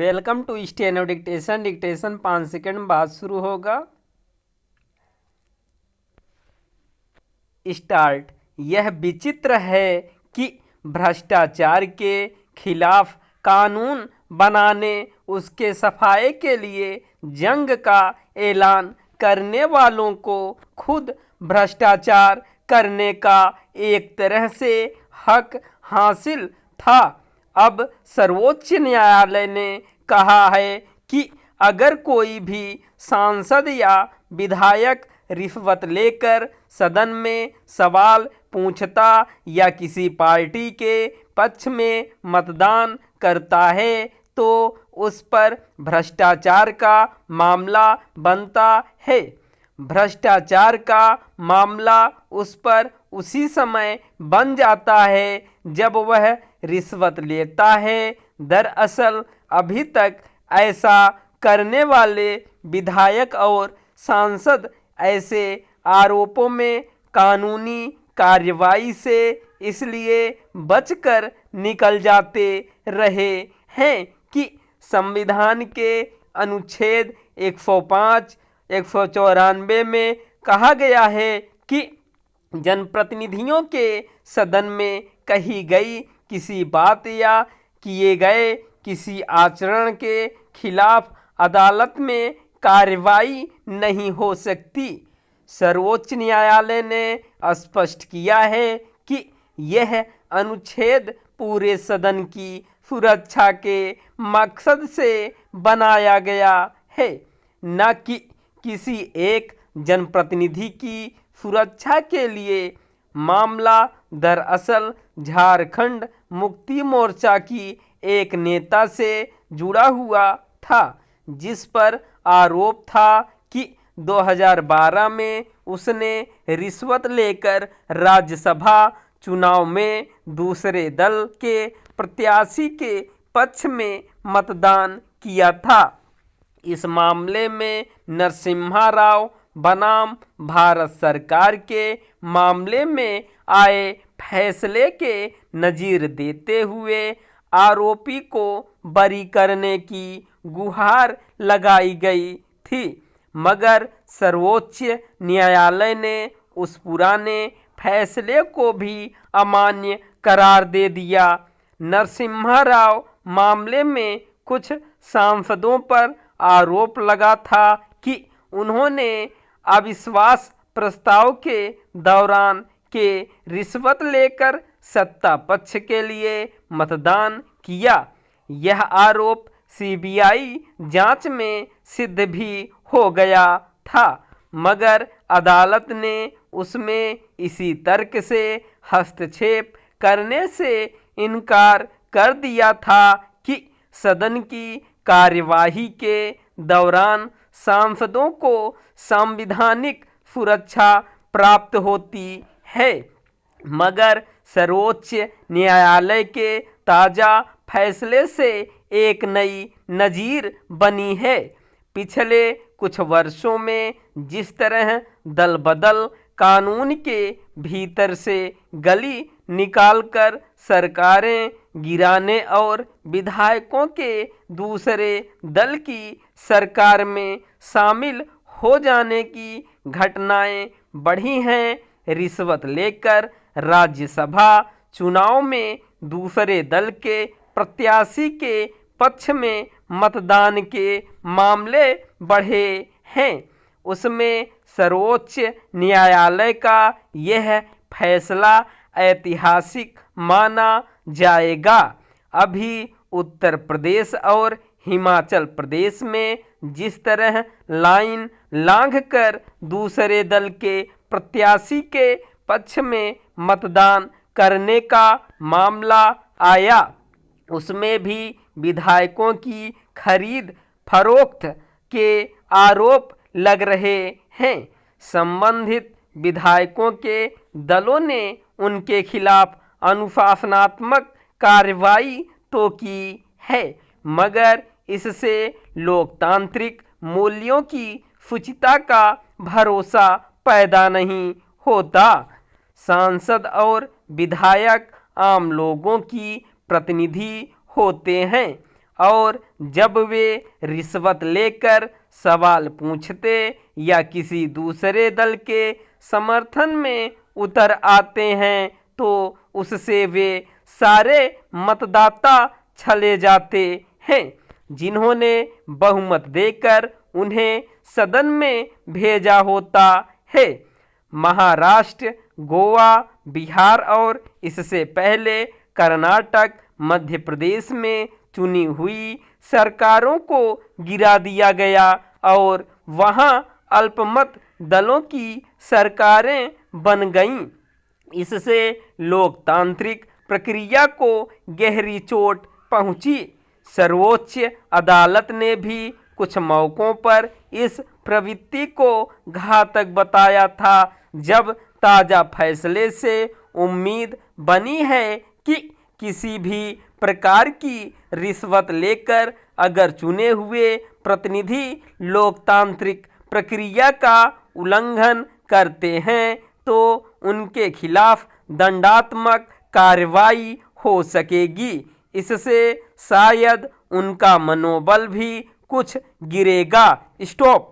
Welcome to steno dictation. Dictation 5 second बाद शुरू होगा। स्टार्ट। यह विचित्र है कि भ्रष्टाचार के खिलाफ कानून बनाने, उसके सफाई के लिए जंग का ऐलान करने वालों को खुद भ्रष्टाचार करने का एक तरह से हक हासिल था। अब सर्वोच्च न्यायालय ने कहा है कि अगर कोई भी सांसद या विधायक रिश्वत लेकर सदन में सवाल पूछता या किसी पार्टी के पक्ष में मतदान करता है तो उस पर भ्रष्टाचार का मामला बनता है। भ्रष्टाचार का मामला उस पर उसी समय बन जाता है जब वह रिश्वत लेता है। दरअसल अभी तक ऐसा करने वाले विधायक और सांसद ऐसे आरोपों में कानूनी कार्रवाई से इसलिए बचकर निकल जाते रहे हैं कि संविधान के अनुच्छेद 105, 194 में कहा गया है कि जनप्रतिनिधियों के सदन में कही गई किसी बात या किए गए किसी आचरण के खिलाफ अदालत में कार्रवाई नहीं हो सकती। सर्वोच्च न्यायालय ने स्पष्ट किया है कि यह अनुच्छेद पूरे सदन की सुरक्षा के मकसद से बनाया गया है, न कि किसी एक जनप्रतिनिधि की सुरक्षा के लिए। मामला दरअसल झारखंड मुक्ति मोर्चा की एक नेता से जुड़ा हुआ था, जिस पर आरोप था कि 2012 में उसने रिश्वत लेकर राज्यसभा चुनाव में दूसरे दल के प्रत्याशी के पक्ष में मतदान किया था। इस मामले में नरसिम्हा राव बनाम भारत सरकार के मामले में आए फैसले के नज़ीर देते हुए आरोपी को बरी करने की गुहार लगाई गई थी, मगर सर्वोच्च न्यायालय ने उस पुराने फैसले को भी अमान्य करार दे दिया। नरसिम्हा राव मामले में कुछ सांसदों पर आरोप लगा था कि उन्होंने अविश्वास प्रस्ताव के दौरान के रिश्वत लेकर सत्ता पक्ष के लिए मतदान किया। यह आरोप सीबीआई जांच में सिद्ध भी हो गया था, मगर अदालत ने उसमें इसी तर्क से हस्तक्षेप करने से इनकार कर दिया था कि सदन की कार्यवाही के दौरान सांसदों को संवैधानिक सुरक्षा प्राप्त होती है। मगर सर्वोच्च न्यायालय के ताज़ा फैसले से एक नई नज़ीर बनी है। पिछले कुछ वर्षों में जिस तरह दल बदल कानून के भीतर से गली निकालकर सरकारें गिराने और विधायकों के दूसरे दल की सरकार में शामिल हो जाने की घटनाएं बढ़ी हैं, रिश्वत लेकर राज्यसभा चुनाव में दूसरे दल के प्रत्याशी के पक्ष में मतदान के मामले बढ़े हैं, उसमें सर्वोच्च न्यायालय का यह फैसला ऐतिहासिक माना जाएगा। अभी उत्तर प्रदेश और हिमाचल प्रदेश में जिस तरह लाइन लांघकर दूसरे दल के प्रत्याशी के पक्ष में मतदान करने का मामला आया, उसमें भी विधायकों की खरीद फरोख्त के आरोप लग रहे हैं। संबंधित विधायकों के दलों ने उनके खिलाफ अनुशासनात्मक कार्रवाई तो की है, मगर इससे लोकतांत्रिक मूल्यों की शुचिता का भरोसा पैदा नहीं होता। सांसद और विधायक आम लोगों की प्रतिनिधि होते हैं। और जब वे रिश्वत लेकर सवाल पूछते या किसी दूसरे दल के समर्थन में उतर आते हैं तो उससे वे सारे मतदाता चले जाते हैं जिन्होंने बहुमत देकर उन्हें सदन में भेजा होता है। महाराष्ट्र, गोवा, बिहार और इससे पहले कर्नाटक, मध्य प्रदेश में चुनी हुई सरकारों को गिरा दिया गया और वहां अल्पमत दलों की सरकारें बन गईं। इससे लोकतांत्रिक प्रक्रिया को गहरी चोट पहुंची। सर्वोच्च अदालत ने भी कुछ मौकों पर इस प्रवृत्ति को घातक बताया था। जब ताज़ा फैसले से उम्मीद बनी है कि किसी भी प्रकार की रिश्वत लेकर अगर चुने हुए प्रतिनिधि लोकतांत्रिक प्रक्रिया का उल्लंघन करते हैं तो उनके खिलाफ दंडात्मक कार्रवाई हो सकेगी। इससे शायद उनका मनोबल भी कुछ गिरेगा। स्टॉप।